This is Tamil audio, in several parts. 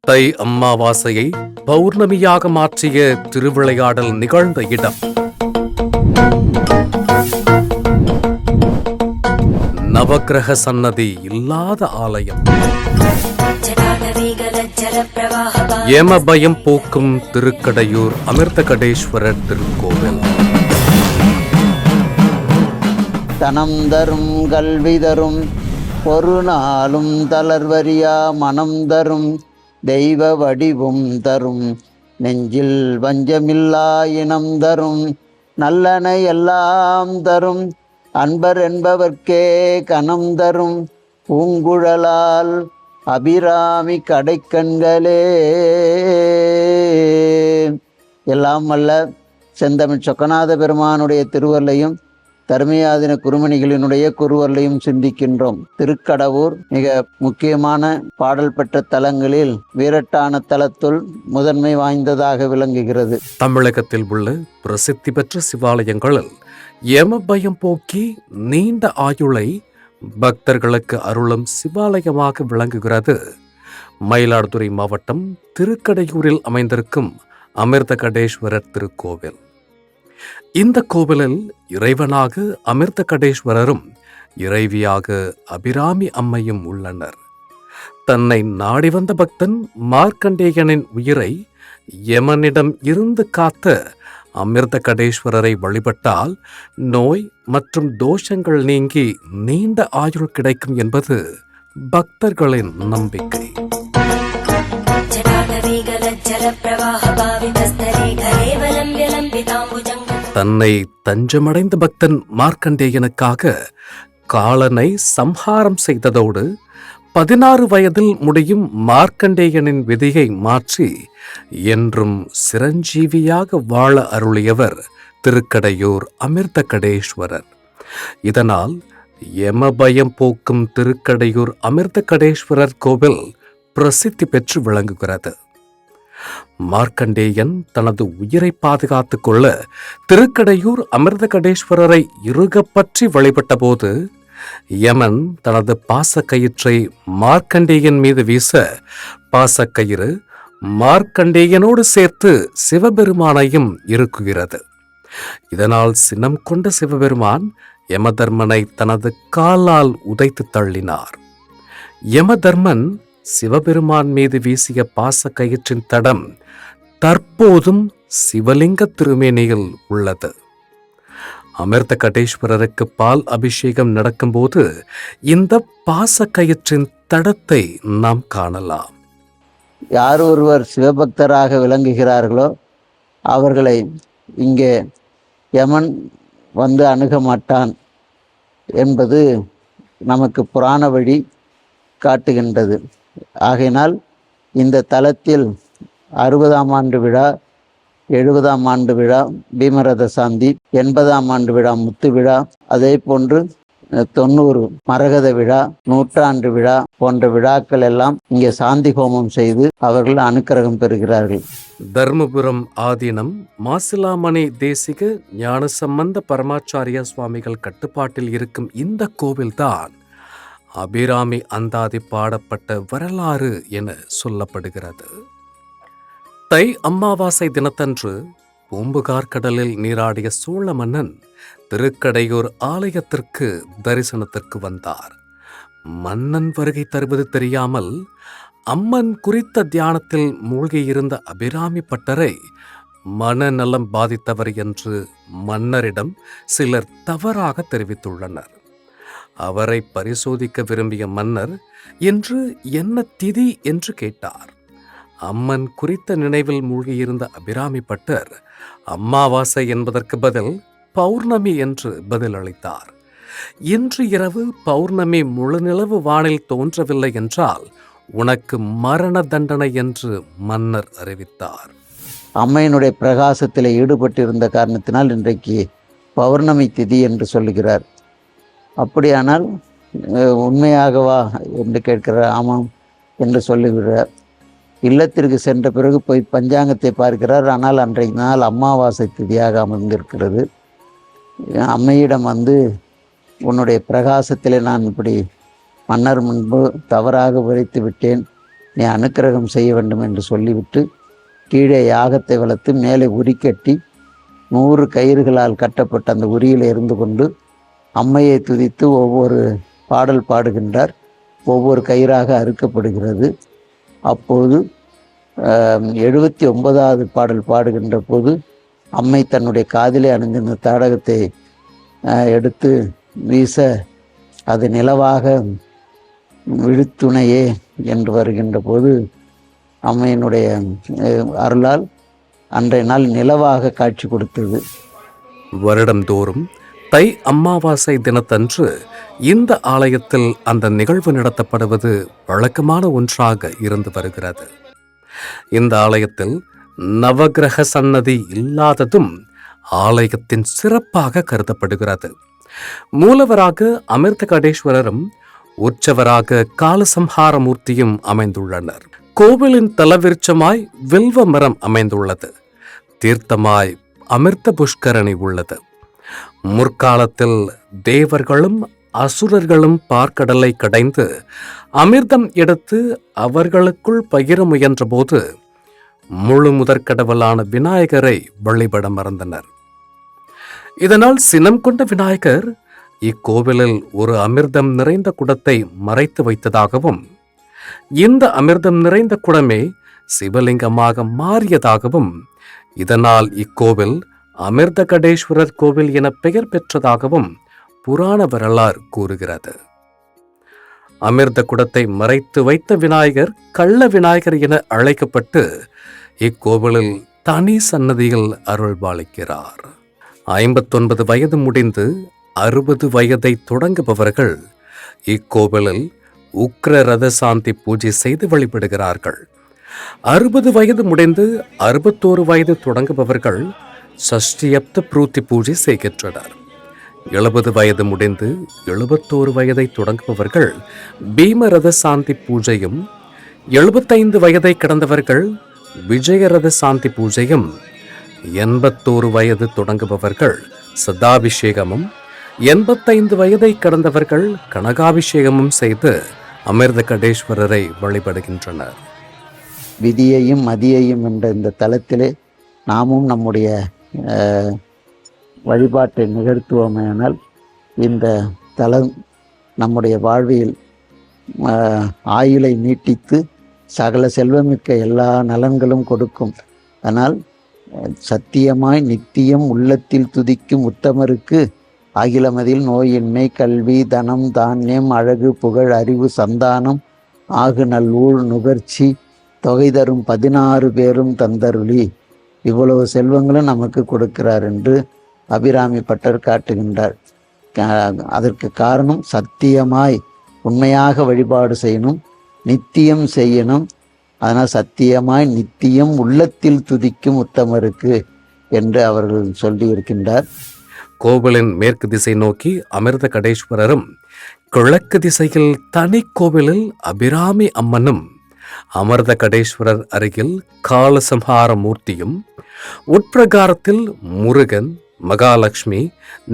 தை அமாவாசையை பௌர்ணமியாக மாற்றிய திருவிளையாடல் நிகழ்ந்த இடம் நவக்கிரக சன்னதி இல்லாத ஆலயம். ஏமபயம் போக்கும் திருக்கடையூர் அமிர்தகடேஸ்வரர் திருக்கோவில். தனம் தரும் கல்வி தரும் ஒரு நாளும் தளர்வரியா மனம் தரும் தெய்வ வடிவும் தரும் நெஞ்சில் வஞ்சமில்லா இனம் தரும் நல்லனை எல்லாம் தரும் அன்பர் என்பவர்க்கே கணம் தரும் பூங்குழலால் அபிராமி கடைக்கண்களே. எல்லாம் வல்ல செந்தமிழ் சொக்கநாத பெருமானுடைய திருவருளையும் தர்மயாதின குருமணிகளினுடைய குருவருளையும் சிந்திக்கின்றோம். திருக்கடவூர் மிக முக்கியமான பாடல் பெற்ற தலங்களில் வீரட்டான தலத்துள் முதன்மை வாய்ந்ததாக விளங்குகிறது. தமிழகத்தில் உள்ள பிரசித்தி பெற்ற சிவாலயங்களில் ஏமபயம் போக்கி நீண்ட ஆயுளை பக்தர்களுக்கு அருளும் சிவாலயமாக விளங்குகிறது மயிலாடுதுறை மாவட்டம் திருக்கடையூரில் அமைந்திருக்கும் அமிர்தகடேஸ்வரர் திருக்கோவில். இந்த கோவிலில் இறைவனாக அமிர்தகடேஸ்வரரும் இறைவியாக அபிராமி அம்மையும் உள்ளனர். தன்னை நாடி வந்த பக்தன் மார்க்கண்டேயனின் உயிரை யமனிடம் இருந்து காத்த அமிர்தகடேஸ்வரரை வழிபட்டால் நோய் மற்றும் தோஷங்கள் நீங்கி நீண்ட ஆயுள் கிடைக்கும் என்பது பக்தர்களின் நம்பிக்கை. தன்னை தஞ்சமடைந்த பக்தன் மார்க்கண்டேயனுக்காக காலனை சம்ஹாரம் செய்ததோடு 16 வயதில் முடியும் மார்க்கண்டேயனின் விதியை மாற்றி என்றும் சிரஞ்சீவியாக வாழ அருளியவர் திருக்கடையூர் அமிர்தகடேஸ்வரர். இதனால் யமபயம் போக்கும் திருக்கடையூர் அமிர்தகடேஸ்வரர் கோவில் பிரசித்தி பெற்று விளங்குகிறது. மார்க்கண்டேயன் தனது உயிரை பாதுகாத்துக் கொள்ள திருக்கடையூர் அமிர்தகடேஸ்வரரை இறுக பற்றி வழிபட்ட போது யமன் தனது பாசக்கயிற்றை மார்க்கண்டேயன் மீது வீச பாசக்கயிறு மார்க்கண்டேயனோடு சேர்த்து சிவபெருமானையும் இறுக்குகிறது. இதனால் சினம் கொண்ட சிவபெருமான் யமதர்மனை தனது காலால் உதைத்து தள்ளினார். யமதர்மன் சிவபெருமான் மீது வீசிய பாசக்கயிற்றின் தடம் தற்போதும் சிவலிங்க திருமேனியில் உள்ளது. அமிர்தகடேஸ்வரருக்கு பால் அபிஷேகம் நடக்கும்போது இந்த பாசக்கயிற்றின் தடத்தை நாம் காணலாம். யார் ஒருவர் சிவபக்தராக விளங்குகிறார்களோ அவர்களை இங்கே யமன் வந்து அணுக மாட்டான் என்பது நமக்கு புராண வழி காட்டுகின்றது. ஆகையினால் இந்த தலத்தில் 60ஆம் ஆண்டு விழா, 70ஆம் ஆண்டு விழா பீமரத சாந்தி, 80ஆம் ஆண்டு விழா முத்து விழா, அதே போன்று 90 மரகத விழா, 100ஆண்டு விழா போன்ற விழாக்கள் எல்லாம் இங்கே சாந்தி ஹோமம் செய்து அவர்கள் அனுக்கிரகம் பெறுகிறார்கள். தர்மபுரம் ஆதீனம் மாசிலாமணி தேசிக ஞானசம்பந்த பரமாச்சாரிய சுவாமிகள் கட்டுப்பாட்டில் இருக்கும் இந்த கோவில்தான் அபிராமி அந்தாதி பாடப்பட்ட வரலாறு என சொல்லப்படுகிறது. தை அமாவாசை தினத்தன்று பூம்புகார் கடலில் நீராடிய சோழ மன்னன் திருக்கடையூர் ஆலயத்திற்கு தரிசனத்திற்கு வந்தார். மன்னன் வருகை தருவது தெரியாமல் அம்மன் குறித்த தியானத்தில் மூழ்கியிருந்த அபிராமி பட்டரை மனநலம் பாதித்தவர் என்று மன்னரிடம் சிலர் தவறாக தெரிவித்துள்ளனர். அவரை பரிசோதிக்க விரும்பிய மன்னர் இன்று என்ன திதி என்று கேட்டார். அம்மன் குறித்த நினைவில் மூழ்கியிருந்த அபிராமி பட்டர் அமாவாசை என்பதற்கு பதில் பௌர்ணமி என்று பதில் அளித்தார். இன்று இரவு பௌர்ணமி முழுநிலவு வானில் தோன்றவில்லை என்றால் உனக்கு மரண தண்டனை என்று மன்னர் அறிவித்தார். அம்மையினுடைய பிரகாசத்தில் ஈடுபட்டிருந்த காரணத்தினால் இன்றைக்கு பௌர்ணமி திதி என்று சொல்லுகிறார். அப்படியானால் உண்மையாகவா என்று கேட்கிறார். ஆமாம் என்று சொல்லுகிறார். இல்லத்திற்கு சென்ற பிறகு போய் பஞ்சாங்கத்தை பார்க்கிறார். ஆனால் அன்றைக்கு நாள் அமாவாசை திதியாக அமர்ந்திருக்கிறது. அம்மையிடம் வந்து உன்னுடைய பிரகாசத்திலே நான் இப்படி மன்னர் முன்பு தவறாக விரைத்து விட்டேன், நீ அனுக்கிரகம் செய்ய வேண்டும் என்று சொல்லிவிட்டு கீழே யாகத்தை வளர்த்து மேலே உரி கட்டி 100 கயிறுகளால் கட்டப்பட்ட அந்த உரியில் இருந்து கொண்டு அம்மையை துதித்து ஒவ்வொரு பாடல் பாடுகின்றார். ஒவ்வொரு கயிறாக அறுக்கப்படுகிறது. அப்போது 79வது பாடல் பாடுகின்ற போது அம்மை தன்னுடைய காதிலே அணிந்திருந்த தாடகத்தை எடுத்து வீச அது நிலவாக விழுத்துணையே என்று வருகின்ற போது அம்மையினுடைய அருளால் அன்றைய நாள் நிலவாக காட்சி கொடுத்தது. வருடந்தோறும் தை அமாவாசை தினத்தன்று இந்த ஆலயத்தில் அந்த நிகழ்வு நடத்தப்படுவது வழக்கமான ஒன்றாக இருந்து வருகிறது. இந்த ஆலயத்தில் நவக்கிரக சன்னதி இல்லாததும் ஆலயத்தின் சிறப்பாக கருதப்படுகிறது. மூலவராக அமிர்தகடேஸ்வரரும் உற்சவராக காலசம்ஹாரமூர்த்தியும் அமைந்துள்ளனர். கோவிலின் தலவிருட்சமாய் வில்வ மரம் அமைந்துள்ளது. தீர்த்தமாய் அமிர்த புஷ்கரணி உள்ளது. முற்காலத்தில் தேவர்களும் அசுரர்களும் பார்க்கடலை கடைந்து அமிர்தம் எடுத்து அவர்களுக்குள் பகிர முயன்ற போது முழு முதற்கடவுளான விநாயகரை வழிபட மறந்தனர். இதனால் சினம் கொண்ட விநாயகர் இக்கோவிலில் ஒரு அமிர்தம் நிறைந்த குடத்தை மறைத்து வைத்ததாகவும் இந்த அமிர்தம் நிறைந்த குடமே சிவலிங்கமாக மாறியதாகவும் இதனால் இக்கோவில் அமிர்தகடேஸ்வரர் கோவில் என பெயர் பெற்றதாகவும் புராண வரலாறு கூறுகிறது. அமிர்த குடத்தை மறைத்து வைத்த விநாயகர் கள்ள விநாயகர் என அழைக்கப்பட்டு இக்கோவிலில் தனி சன்னதியில் அருள்பாலிக்கிறார். 59 வயது முடிந்து 60 வயதை தொடங்குபவர்கள் இக்கோவிலில் உக்ர ரத சாந்தி பூஜை செய்து வழிபடுகிறார்கள். 60 வயது முடிந்து 61 வயது தொடங்குபவர்கள் சஷ்டியப்த பிரூத்தி பூஜை செய்கின்றனர். 70 வயது முடிந்து 71 வயதை தொடங்குபவர்கள் பீமரத சாந்தி பூஜையும், 75 வயதை கடந்தவர்கள் விஜயரத சாந்தி பூஜையும், 81 வயது தொடங்குபவர்கள் சதாபிஷேகமும், 85 வயதை கடந்தவர்கள் கனகாபிஷேகமும் செய்து அமிர்தகடேஸ்வரரை வழிபடுகின்றனர். விதியையும் மதியையும் என்ற இந்த தலத்திலே நாமும் நம்முடைய வழிபாட்டை நிகழ்த்துவோமேயானால் இந்த தலம் நம்முடைய வாழ்வில் ஆயுளை நீட்டித்து சகல செல்வமிக்க எல்லா நலன்களும் கொடுக்கும். ஆனால் சத்தியமாய் நித்தியம் உள்ளத்தில் துதிக்கும் உத்தமருக்கு அகிலமதில் நோயின்மை, கல்வி, தனம், தானியம், அழகு, புகழ், அறிவு, சந்தானம், ஆகு நல்ஊழ், நுகர்ச்சி, தொகை தரும் 16 பேரும் தந்தருளி, இவ்வளவு செல்வங்களும் நமக்கு கொடுக்கிறார் என்று அபிராமி பட்டர் காட்டுகின்றார். அதற்கு காரணம் சத்தியமாய் உண்மையாக வழிபாடு செய்யணும், நித்தியம் செய்யணும். அதனால் சத்தியமாய் நித்தியம் உள்ளத்தில் துதிக்கும் உத்தமருக்கு என்று அவர்கள் சொல்லி இருக்கின்றார். கோவிலின் மேற்கு திசை நோக்கி அமிர்தகடேஸ்வரரும், கிழக்கு திசையில் தனி கோவிலில் அபிராமி அம்மனும், அமிர்தகடேஸ்வரர் அருகில் காலசம்ஹார மூர்த்தியும், உட்பிரகாரத்தில் முருகன், மகாலட்சுமி,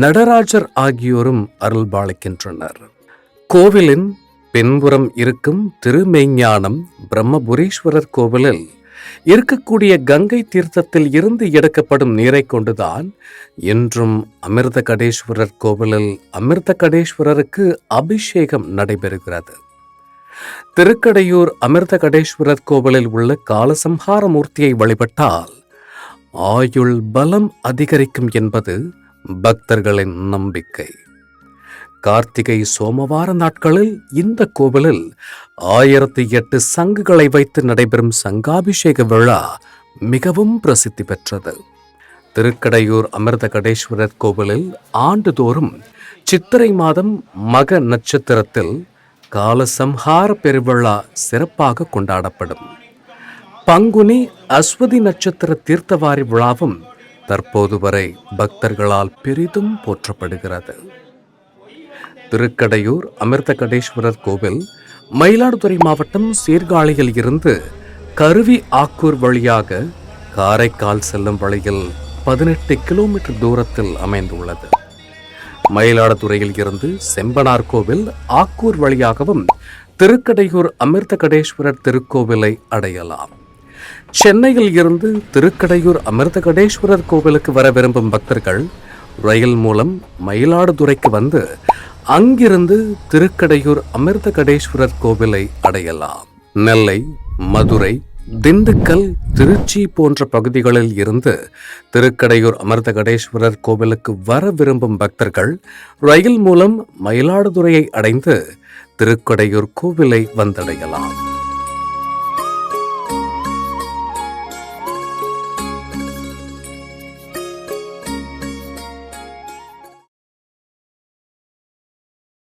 நடராஜர் ஆகியோரும் அருள்பாலிக்கின்றனர். கோவிலின் பின்புறம் இருக்கும் திருமெய்ஞானம் பிரம்மபுரீஸ்வரர் கோவிலில் இருக்கக்கூடிய கங்கை தீர்த்தத்தில் இருந்து எடுக்கப்படும் நீரை கொண்டுதான் இன்றும் அமிர்தகடேஸ்வரர் கோவிலில் அமிர்தகடேஸ்வரருக்கு அபிஷேகம் நடைபெறுகிறது. திருக்கடையூர் அமிர்தகடேஸ்வரர் கோவிலில் உள்ள காலசம்ஹார மூர்த்தியை வழிபட்டால் ஆயுள் பலம் அதிகரிக்கும் என்பது பக்தர்களின் நம்பிக்கை. கார்த்திகை சோமவார நாட்களில் இந்த கோவிலில் 1008 சங்குகளை வைத்து நடைபெறும் சங்காபிஷேக விழா மிகவும் பிரசித்தி பெற்றது. திருக்கடையூர் அமிர்தகடேஸ்வரர் கோவிலில் ஆண்டுதோறும் சித்திரை மாதம் மக நட்சத்திரத்தில் காலசம்ஹார பெருவிழா சிறப்பாக கொண்டாடப்படும். பங்குனி அஸ்வதி நட்சத்திர தீர்த்தவாரி விழாவும் தற்போது வரை பக்தர்களால் பெரிதும் போற்றப்படுகிறது. திருக்கடையூர் அமிர்தகடேஸ்வரர் கோவில் மயிலாடுதுறை மாவட்டம் சீர்காழியில் இருந்து கருவி ஆக்கூர் வழியாக காரைக்கால் செல்லும் வழியில் 18 கிலோமீட்டர் தூரத்தில் அமைந்துள்ளது. மயிலாடுதுறையில் இருந்து செம்பனார் கோவில் ஆக்கூர் வழியாகவும் திருக்கடையூர் அமிர்தகடேஸ்வரர் திருக்கோவிலை அடையலாம். சென்னையில் இருந்து திருக்கடையூர் அமிர்தகடேஸ்வரர் கோவிலுக்கு வர விரும்பும் பக்தர்கள் ரயில் மூலம் மயிலாடுதுறைக்கு வந்து அங்கிருந்து திருக்கடையூர் அமிர்தகடேஸ்வரர் கோவிலை அடையலாம். நெல்லை, மதுரை, திண்டுக்கல், திருச்சி போன்ற பகுதிகளில் இருந்து திருக்கடையூர் அமிர்தகடேஸ்வரர் கோவிலுக்கு வர விரும்பும் பக்தர்கள் ரயில் மூலம் மயிலாடுதுறையை அடைந்து திருக்கடையூர் கோவிலை வந்தடையலாம்.